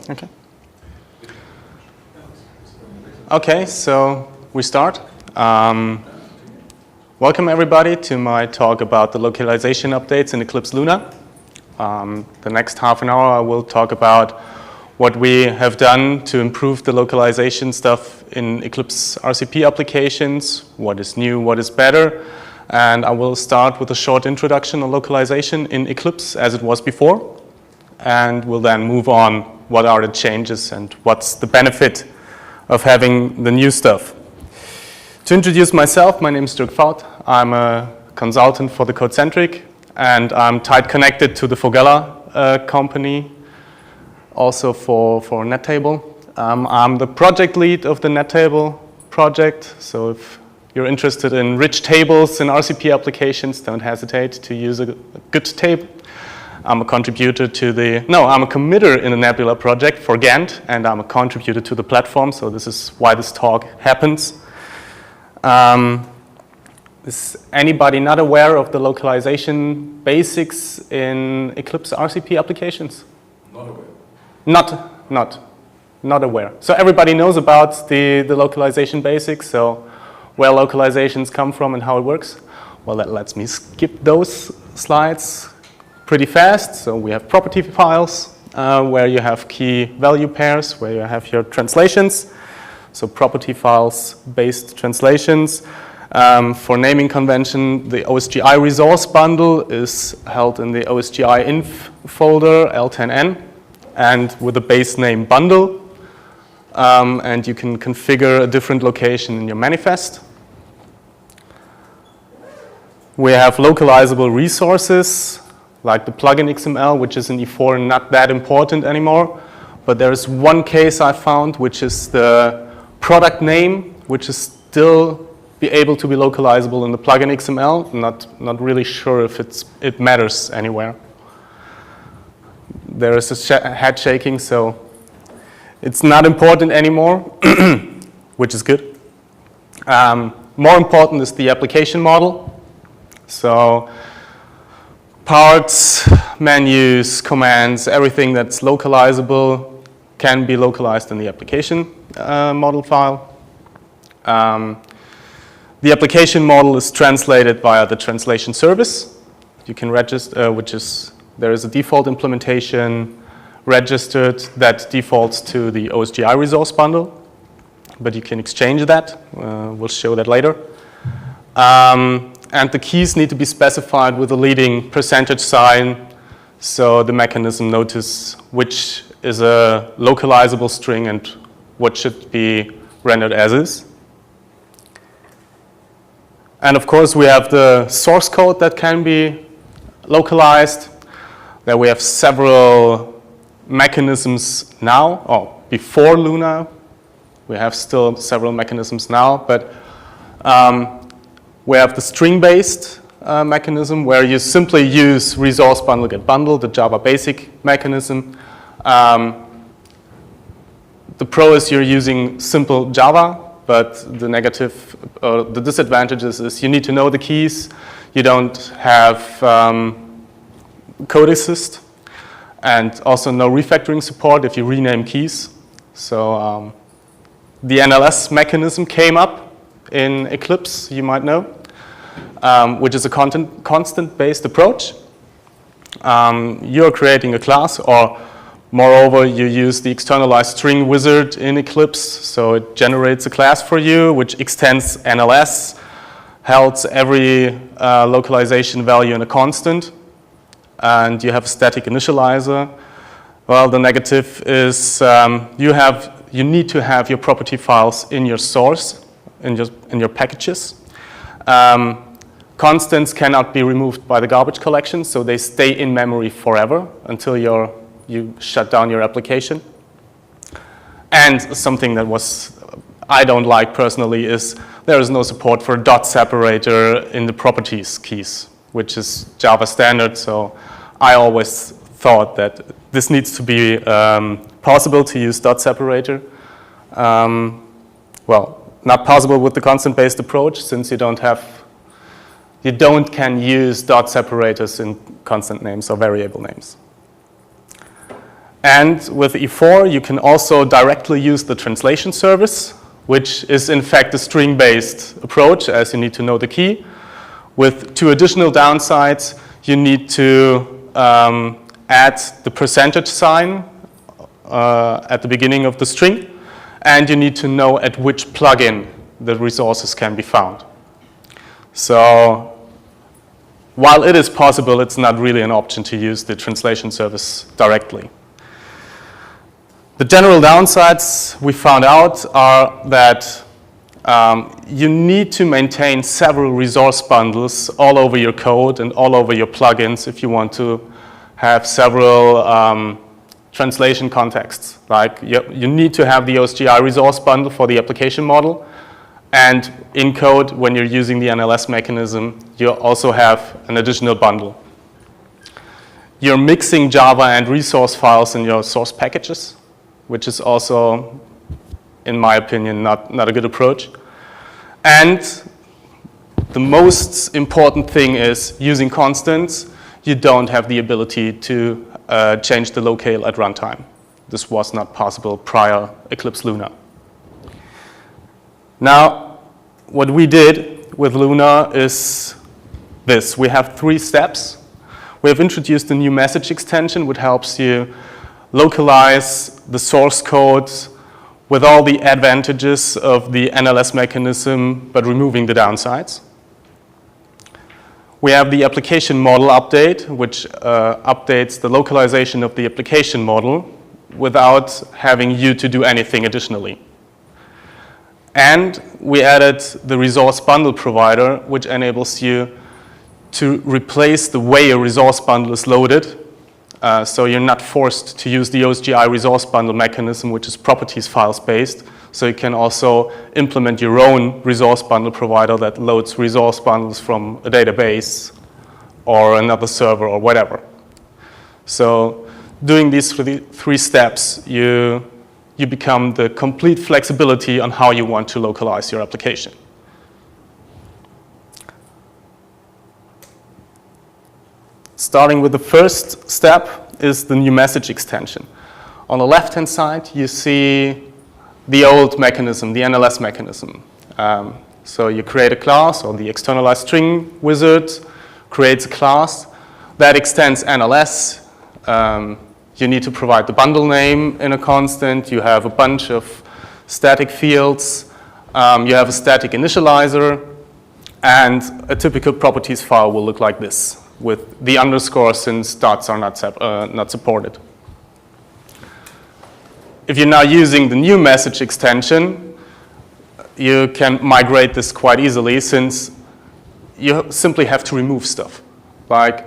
Okay. Okay, so we start. Welcome everybody to my talk about the localization updates in Eclipse Luna. The next half an hour I will talk about what we have done to improve the localization stuff in Eclipse RCP applications, what is new, what is better, and I will start with a short introduction on localization in Eclipse as it was before, and we'll then move on what are the changes and what's the benefit of having the new stuff. To introduce myself, my name is Dirk Fauth. I'm a consultant for the codecentric, and I'm tight connected to the Fogella company, also for NetTable. I'm the project lead of the NetTable project, so if you're interested in rich tables in RCP applications, don't hesitate to use a good table. I'm a contributor to the, I'm a committer in the Nebula project for Gantt, and I'm a contributor to the platform, so this is why this talk happens. Is anybody not aware of the localization basics in Eclipse RCP applications? Not aware. Not aware. So everybody knows about the localization basics, so where localizations come from and how it works. Well, that lets me skip those slides pretty fast. So we have property files where you have key value pairs, where you have your translations. So property files based translations. For naming convention, the OSGI resource bundle is held in the OSGI inf folder L10N and with a base name bundle. And you can configure a different location in your manifest. We have localizable resources like the PLUGIN.XML, which is in E4 and not that important anymore. But there is one case I found, which is the product name, which is still be able to be localizable in the PLUGIN.XML. Not really sure if it matters anywhere. There is a head shaking, so it's not important anymore, which is good. More important is the application model. So parts, menus, commands, everything that's localizable can be localized in the application model file. The application model is translated via the translation service. You can register, there is a default implementation registered that defaults to the OSGI resource bundle, but you can exchange that. We'll show that later. And the keys need to be specified with a leading percentage sign, so the mechanism notices which is a localizable string and what should be rendered as is. And of course, we have the source code that can be localized. There we have several mechanisms now, or before Luna. We have still several mechanisms now, but we have the string-based mechanism where you simply use ResourceBundleGetBundle, the Java basic mechanism. The pro is you're using simple Java, but the negative, the disadvantages is you need to know the keys. You don't have code assist, and also no refactoring support if you rename keys. So the NLS mechanism came up in Eclipse, you might know, which is a constant-based approach. You're creating a class, or moreover, you use the externalized string wizard in Eclipse, so it generates a class for you, which extends NLS, holds every localization value in a constant, and you have a static initializer. Well, the negative is you need to have your property files in your source, in your packages. Constants cannot be removed by the garbage collection, so they stay in memory forever until you shut down your application. And something that I don't like personally is there is no support for a dot separator in the properties keys, which is Java standard. So I always thought that this needs to be possible to use dot separator. Well, not possible with the constant-based approach, since you can use dot separators in constant names or variable names. And with E4, you can also directly use the translation service, which is in fact a string-based approach, as you need to know the key. With two additional downsides, you need to add the percentage sign at the beginning of the string, and you need to know at which plugin the resources can be found. So while it is possible, it's not really an option to use the translation service directly. The general downsides we found out are that you need to maintain several resource bundles all over your code and all over your plugins if you want to have several translation contexts. Like you need to have the OSGI resource bundle for the application model, and in code, when you're using the NLS mechanism, you also have an additional bundle. You're mixing Java and resource files in your source packages, which is also, in my opinion, not a good approach. And the most important thing is using constants. You don't have the ability to change the locale at runtime. This was not possible prior Eclipse Luna. Now, what we did with Luna is this. We have 3 steps. We have introduced a new message extension which helps you localize the source code with all the advantages of the NLS mechanism, but removing the downsides. We have the application model update, which updates the localization of the application model without having you to do anything additionally. And we added the ResourceBundleProvider, which enables you to replace the way a resource bundle is loaded. So you're not forced to use the OSGI resource bundle mechanism, which is properties files based. So you can also implement your own resource bundle provider that loads resource bundles from a database or another server or whatever. So doing these 3 steps, you become the complete flexibility on how you want to localize your application. Starting with the first step is the new message extension. On the left-hand side, you see the old mechanism, the NLS mechanism. So you create a class, or the externalized string wizard creates a class that extends NLS. You need to provide the bundle name in a constant. You have a bunch of static fields. You have a static initializer. And a typical properties file will look like this, with the underscore since dots are not supported. If you're now using the new message extension, you can migrate this quite easily, since you simply have to remove stuff. Like,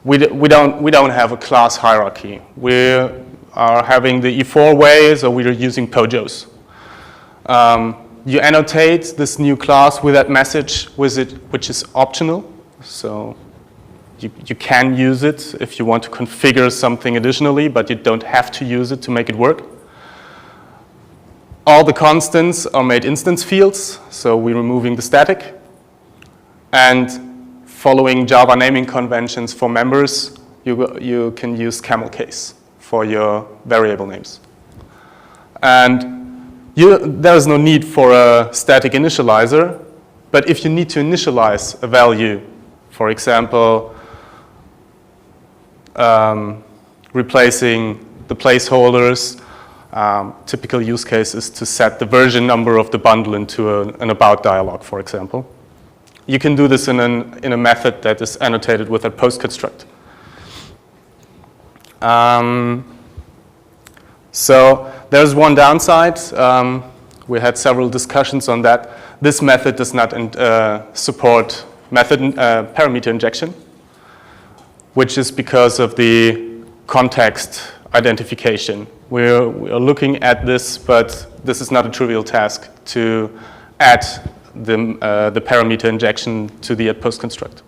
we don't have a class hierarchy. We are having the E4 way, so we're using POJOs. You annotate this new class with that message wizard, which is optional. So you can use it if you want to configure something additionally, but you don't have to use it to make it work. All the constants are made instance fields, so we're removing the static. And following Java naming conventions for members, you can use camel case for your variable names. And there is no need for a static initializer, but if you need to initialize a value, for example, replacing the placeholders, typical use case is to set the version number of the bundle into an about dialog, for example. You can do this in a method that is annotated with a post construct. So there's one downside. We had several discussions on that. This method does not support parameter injection, which is because of the context identification. We're looking at this, but this is not a trivial task to add the parameter injection to the post construct.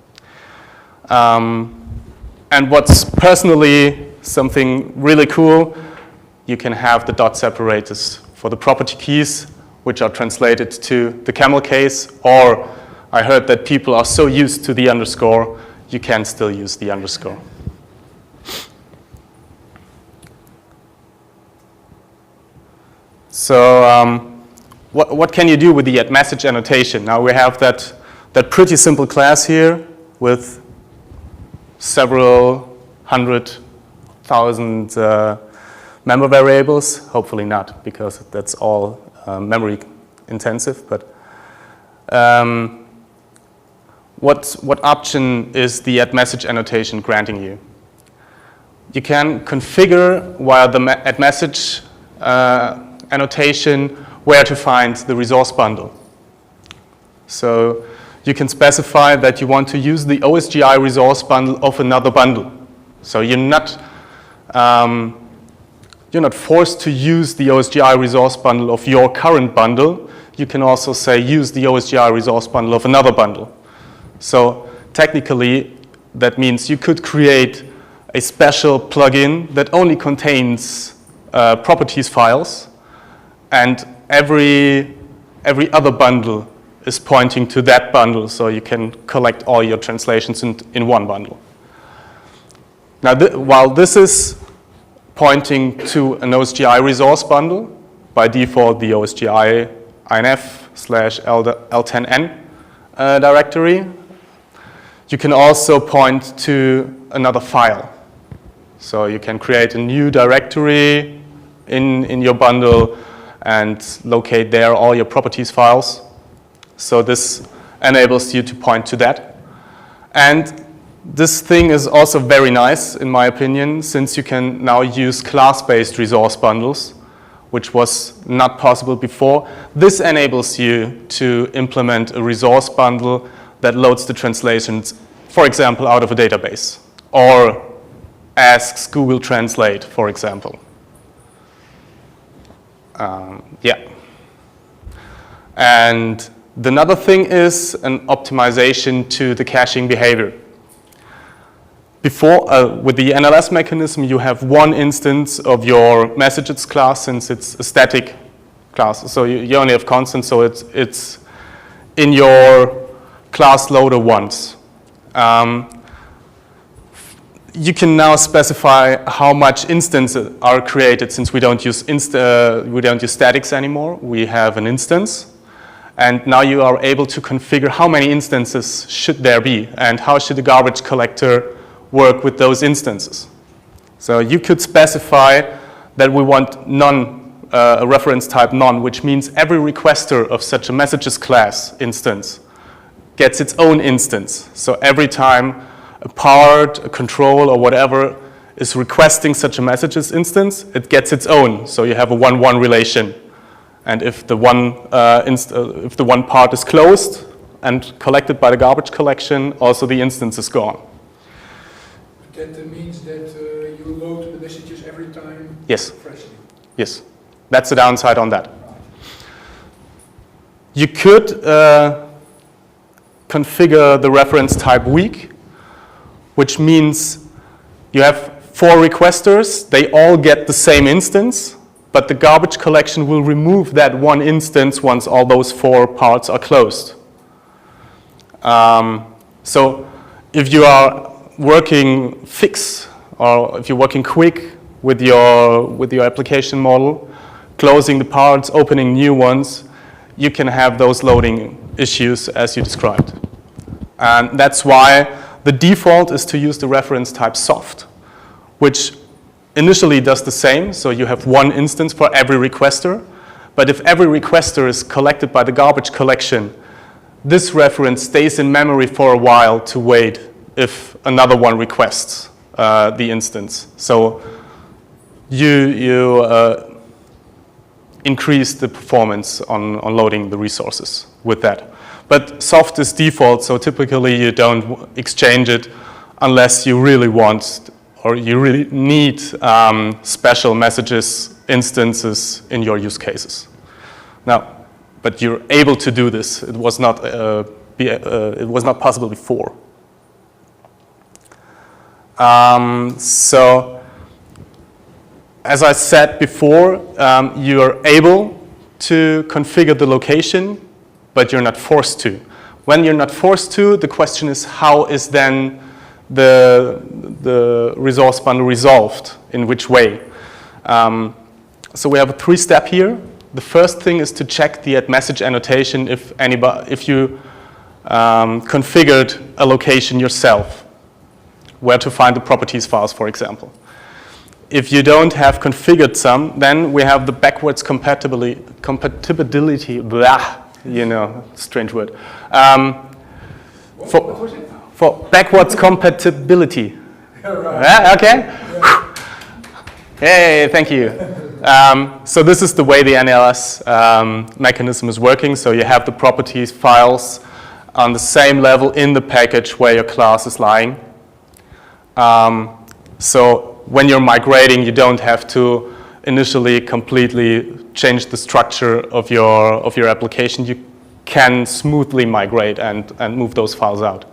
And what's personally something really cool, you can have the dot separators for the property keys, which are translated to the camel case, or I heard that people are so used to the underscore, you can still use the underscore. So what can you do with the @message annotation? Now we have that pretty simple class here with several 100,000 member variables. Hopefully not, because that's all memory intensive. But what option is the @message annotation granting you? You can configure via the @message annotation where to find the resource bundle. So you can specify that you want to use the OSGI resource bundle of another bundle. So you're not forced to use the OSGI resource bundle of your current bundle. You can also say use the OSGI resource bundle of another bundle. So technically, that means you could create a special plugin that only contains properties files, and every other bundle is pointing to that bundle, so you can collect all your translations in one bundle. Now, while this is pointing to an OSGI resource bundle, by default the OSGI inf/l10n directory, you can also point to another file. So you can create a new directory in your bundle and locate there all your properties files. So this enables you to point to that. And this thing is also very nice, in my opinion, since you can now use class-based resource bundles, which was not possible before. This enables you to implement a resource bundle that loads the translations, for example, out of a database, or asks Google Translate, for example. Yeah. And another thing is an optimization to the caching behavior. Before, with the NLS mechanism, you have one instance of your messages class, since it's a static class. So you only have constants, so it's in your class loader once. You can now specify how much instances are created, since we don't use statics anymore. We have an instance. And now you are able to configure how many instances should there be, and how should the garbage collector work with those instances. So you could specify that we want none, a reference type none, which means every requester of such a messages class instance gets its own instance. So every time a part, a control, or whatever is requesting such a messages instance, it gets its own. So you have a 1-1 relation. And if the one part is closed and collected by the garbage collection, also the instance is gone. That means that you load the messages every time? Yes. Freshly. Yes. That's the downside on that. You could configure the reference type weak, which means you have 4 requesters. They all get the same instance, but the garbage collection will remove that one instance once all those 4 parts are closed. So if you are working fix, or if you're working quick with your application model, closing the parts, opening new ones, you can have those loading issues as you described. And that's why the default is to use the reference type soft, which initially does the same. So you have one instance for every requester. But if every requester is collected by the garbage collection, this reference stays in memory for a while to wait if another one requests the instance. So you increase the performance on loading the resources with that. But soft is default, so typically you don't exchange it unless you really want or you really need special messages instances in your use cases. Now, but you're able to do this. It was not possible before. So, as I said before, you are able to configure the location, but you're not forced to. When you're not forced to, the question is how is then the resource bundle resolved, in which way? So we have a 3-step here. the first thing is to check the @message annotation if you configured a location yourself, where to find the properties files, for example. If you don't have configured some, then we have the backwards compatibility, blah, you know, strange word. For backwards compatibility. Right. Okay. Yeah. Hey, thank you. So this is the way the NLS mechanism is working. So you have the properties files on the same level in the package where your class is lying. So when you're migrating, you don't have to initially completely change the structure of your application. You can smoothly migrate and move those files out.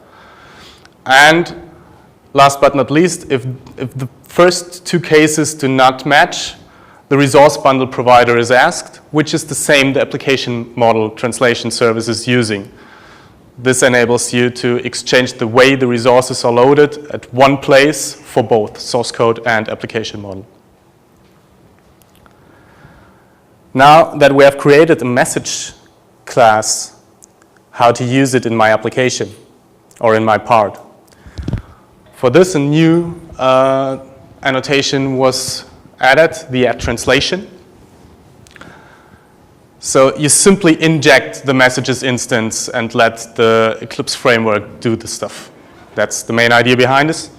And last but not least, if the first two cases do not match, the resource bundle provider is asked, which is the same the application model translation service is using. This enables you to exchange the way the resources are loaded at one place for both source code and application model. Now that we have created a message class, how to use it in my application or in my part. For this, a new annotation was added, the @translation. So you simply inject the messages instance and let the Eclipse framework do the stuff. That's the main idea behind this.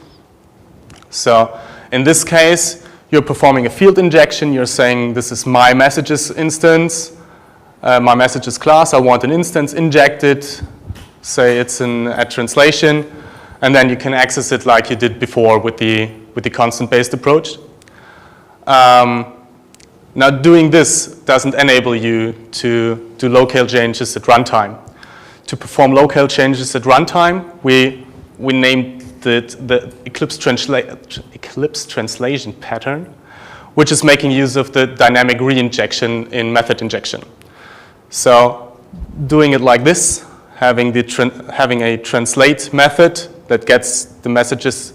So in this case, you're performing a field injection. You're saying, this is my messages instance, my messages class. I want an instance injected. Say it's an @translation. And then you can access it like you did before with the constant-based approach. Now doing this doesn't enable you to do locale changes at runtime. To perform locale changes at runtime, we named it the Eclipse translation pattern, which is making use of the dynamic re-injection in method injection. So doing it like this, having a translate method that gets the messages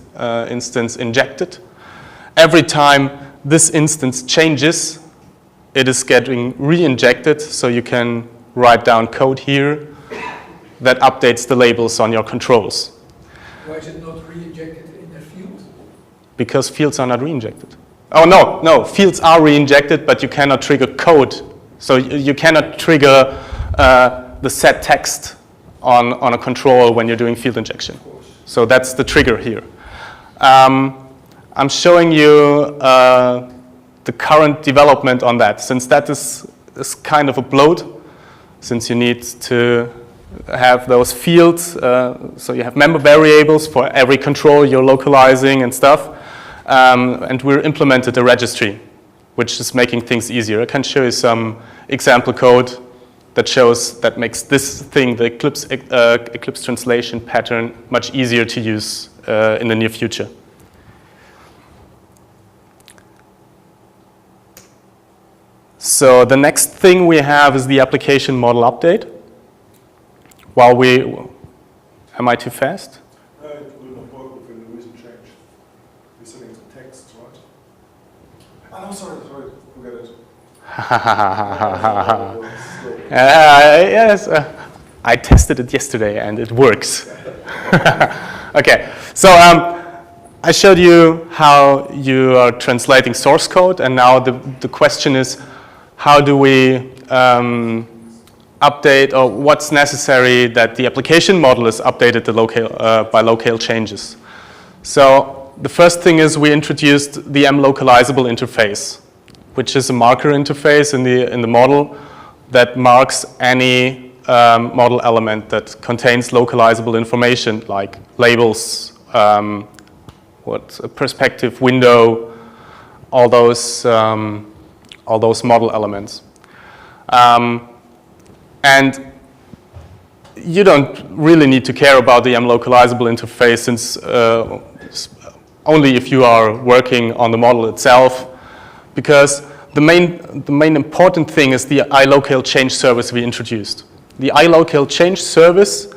instance injected. Every time this instance changes, it is getting re-injected, so you can write down code here that updates the labels on your controls. Why is it not re-injected in a field? Because fields are not re-injected. Oh, no, fields are re-injected, but you cannot trigger code. So you cannot trigger the set text on a control when you're doing field injection. So that's the trigger here. I'm showing you the current development on that, since that is kind of a bloat, since you need to have those fields, so you have member variables for every control you're localizing and stuff, and we implemented a registry, which is making things easier. I can show you some example code that makes this thing, the Eclipse translation pattern, much easier to use in the near future. So the next thing we have is the application model update. Am I too fast? It will not work within the recent change. You're sending the text, right? Oh, no, sorry, forget it. Yes, I tested it yesterday and it works. Okay, so I showed you how you are translating source code, and now the question is, how do we update, or what's necessary that the application model is updated by locale changes? So the first thing is we introduced the MLocalizable interface, which is a marker interface in the model that marks any model element that contains localizable information, like labels, a perspective window, all those model elements. And you don't really need to care about the MLocalizable interface, since only if you are working on the model itself, because the main important thing is the ILocaleChangeService we introduced. The ILocaleChangeService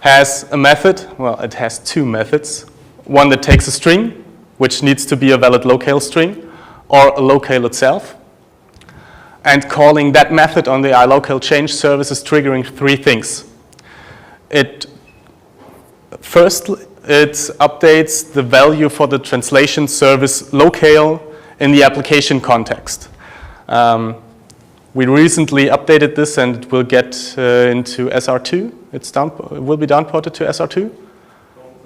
has a method, well, it has two methods. One that takes a string, which needs to be a valid locale string, or a locale itself. And calling that method on the ILocaleChangeService is triggering three things. First, it updates the value for the translation service Locale in the application context. We recently updated this and it will get into SR2. It will be downported to SR2. I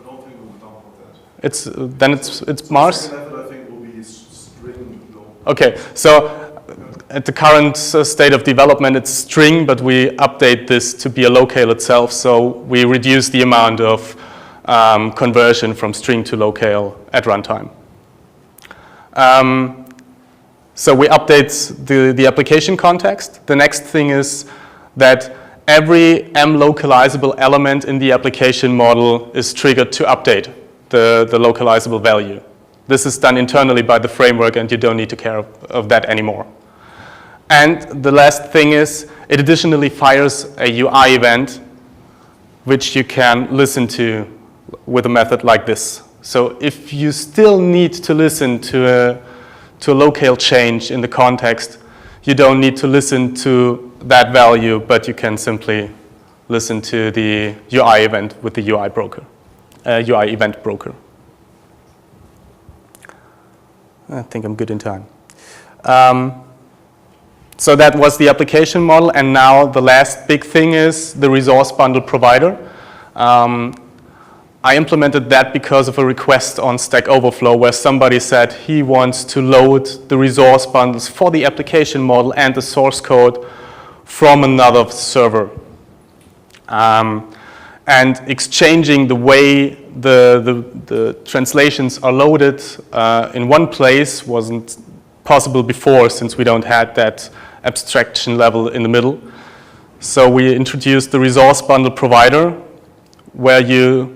don't think we'll downport that. Then it's Mars. The second method I think will be string local. Okay, so at the current state of development, it's string, but we update this to be a locale itself, so we reduce the amount of conversion from string to locale at runtime. So we update the application context. The next thing is that every MLocalizable element in the application model is triggered to update the localizable value. This is done internally by the framework, and you don't need to care of that anymore. And the last thing is, it additionally fires a UI event, which you can listen to with a method like this. So if you still need to listen to a locale change in the context, you don't need to listen to that value, but you can simply listen to the UI event with the UI broker, UI event broker. I think I'm good in time. So that was the application model, and now the last big thing is the ResourceBundleProvider. I implemented that because of a request on Stack Overflow where somebody said he wants to load the resource bundles for the application model and the source code from another server. And exchanging the way the translations are loaded in one place wasn't possible before, since we don't have that abstraction level in the middle. So we introduced the ResourceBundleProvider, where you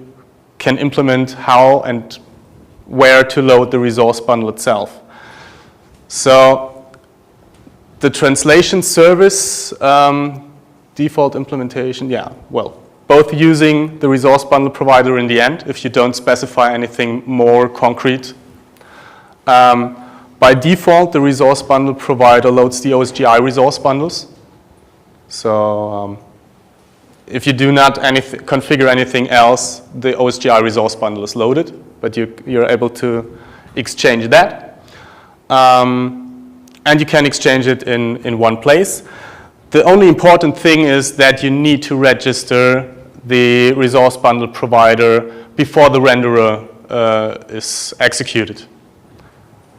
can implement how and where to load the resource bundle itself. So the translation service default implementation, yeah, well, both using the ResourceBundleProvider in the end, if you don't specify anything more concrete. By default, the ResourceBundleProvider loads the OSGI resource bundles. So if you do not configure anything else, the OSGI resource bundle is loaded, but you're able to exchange that. And you can exchange it in one place. The only important thing is that you need to register the ResourceBundleProvider before the renderer is executed.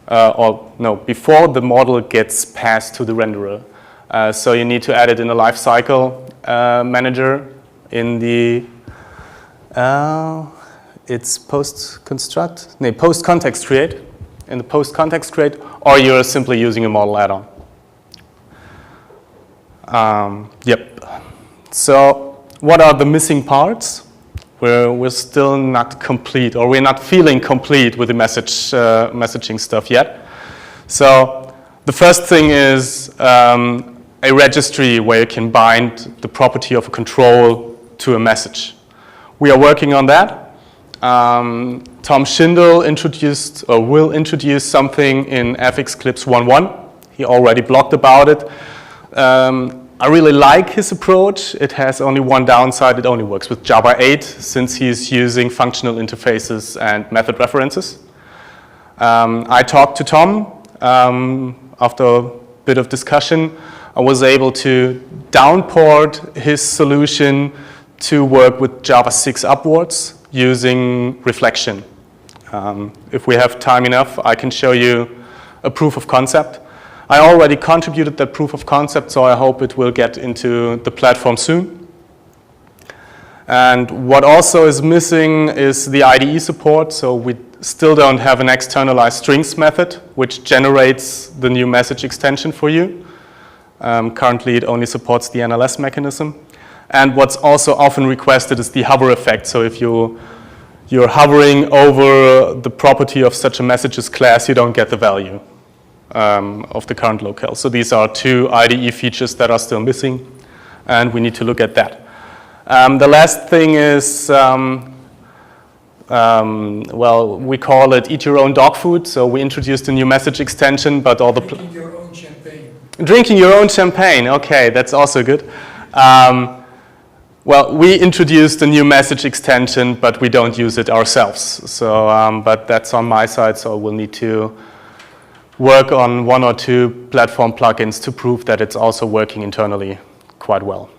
Before the model gets passed to the renderer. So you need to add it in the lifecycle manager in the, it's post-context create, in the post-context create, or you're simply using a model add-on. Yep. So what are the missing parts? We're still not complete, or we're not feeling complete with the messaging stuff yet. So the first thing is a registry where you can bind the property of a control to a message. We are working on that. Tom Schindel introduced, or will introduce something in Eclipse 1.1. He already blogged about it. I really like his approach. It has only one downside. It only works with Java 8, since he's using functional interfaces and method references. I talked to Tom. After a bit of discussion, I was able to downport his solution to work with Java 6 upwards using reflection. If we have time enough, I can show you a proof of concept. I already contributed that proof of concept, so I hope it will get into the platform soon. And what also is missing is the IDE support, so we still don't have an externalized strings method, which generates the new message extension for you. Currently, it only supports the NLS mechanism. And what's also often requested is the hover effect. So if you're hovering over the property of such a messages class, you don't get the value of the current locale. So these are two IDE features that are still missing, and we need to look at that. The last thing is, well, we call it eat your own dog food. So we introduced a new message extension, but all the... Eat your own champagne. Drinking your own champagne. Okay, that's also good. Well, we introduced a new message extension, but we don't use it ourselves. So, but that's on my side, so we'll need to work on 1 or 2 platform plugins to prove that it's also working internally quite well.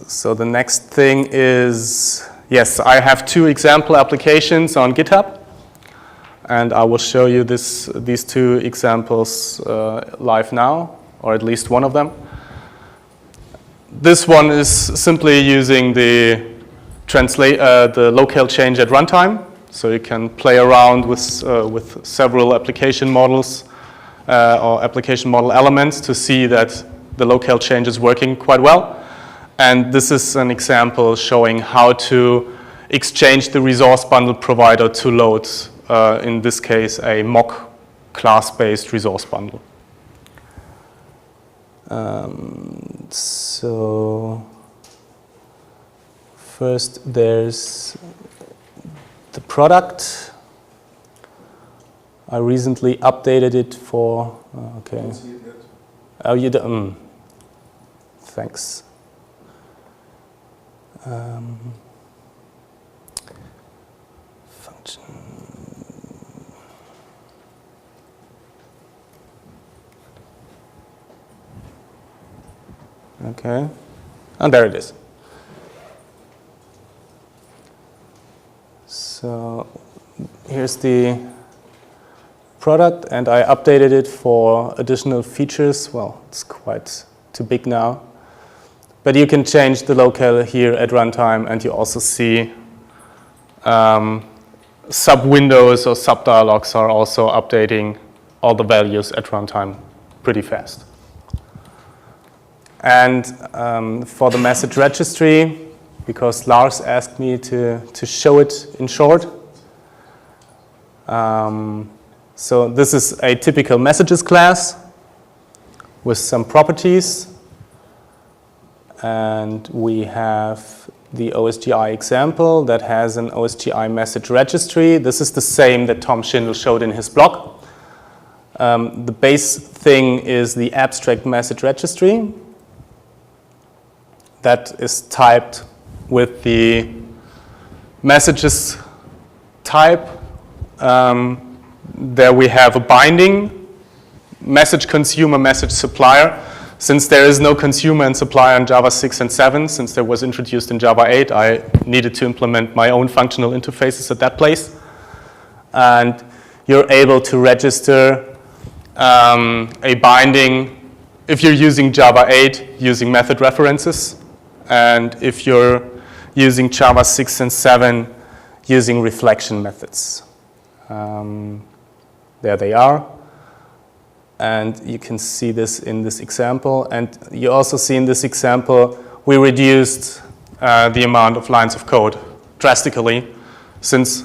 So the next thing is, yes, I have 2 example applications on GitHub, and I will show you these 2 examples live now, or at least one of them. This one is simply using the locale change at runtime, so you can play around with several application models or application model elements to see that the locale change is working quite well. And this is an example showing how to exchange the ResourceBundleProvider to load, in this case, a mock class-based resource bundle. So first there's the product. I recently updated it for, okay. Oh, you don't, thanks. Function. Okay, and there it is. So here's the product, and I updated it for additional features. Well, it's quite too big now. But you can change the locale here at runtime, and you also see sub-windows or sub-dialogues are also updating all the values at runtime pretty fast. And for the message registry, because Lars asked me to show it in short. So this is a typical messages class with some properties. And we have the OSGI example that has an OSGI message registry. This is the same that Tom Schindel showed in his blog. The base thing is the abstract message registry that is typed with the messages type. There we have a binding, message consumer, message supplier. Since there is no consumer and supplier in Java 6 and 7, since there was introduced in Java 8, I needed to implement my own functional interfaces at that place. And you're able to register a binding if you're using Java 8 using method references, and if you're using Java 6 and 7 using reflection methods. There they are. And you can see this in this example. And you also see in this example, we reduced the amount of lines of code drastically, since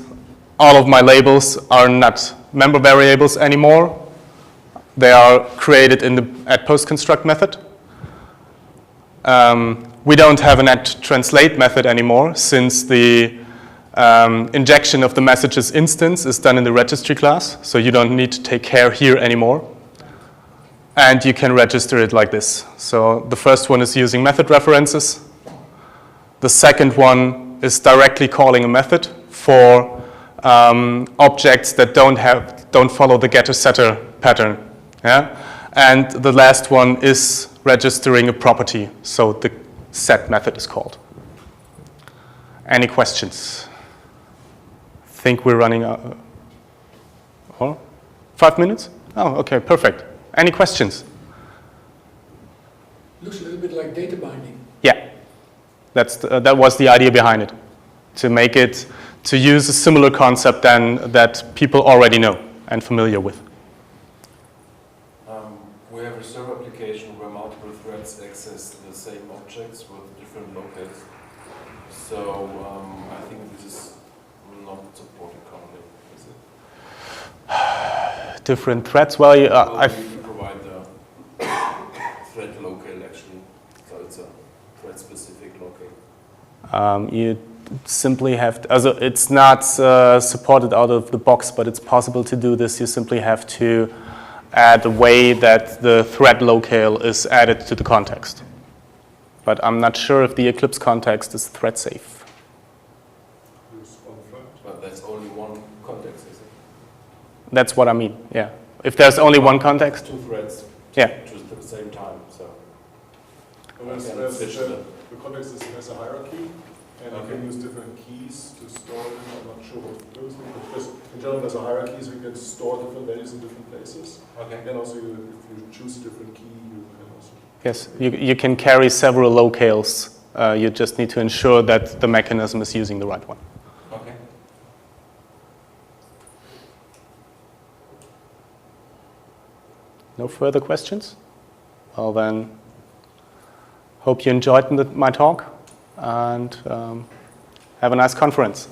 all of my labels are not member variables anymore. They are created in the add-post-construct method. We don't have an add-translate method anymore, since the injection of the messages instance is done in the registry class, so you don't need to take care here anymore. And you can register it like this. So the first one is using method references. The second one is directly calling a method for objects that don't follow the getter-setter pattern. Yeah? And the last one is registering a property. So the set method is called. Any questions? I think we're running out. 5 minutes? Oh, okay, perfect. Any questions? Looks a little bit like data binding. Yeah, that was the idea behind it. To make it, to use a similar concept then that people already know and familiar with. We have a server application where multiple threads access the same objects with different locales. So I think this is not supported currently, is it? Different threads? Well, You provide the thread locale actually, so it's a thread-specific locale. You simply have to, also it's not supported out of the box, but it's possible to do this. You simply have to add a way that the thread locale is added to the context. But I'm not sure if the Eclipse context is thread safe. But that's only one context, is it? That's what I mean, yeah. If there's only one context, Two threads yeah. at the same time, so. The context has a hierarchy, and you can use different keys to store them. I'm not sure what to do with them, because in general there's a hierarchy, so you can store different values in different places. Okay. And also, if you choose a different key, you can also. Yes, you can carry several locales. You just need to ensure that the mechanism is using the right one. Okay. No further questions? Well then, hope you enjoyed my talk, and have a nice conference.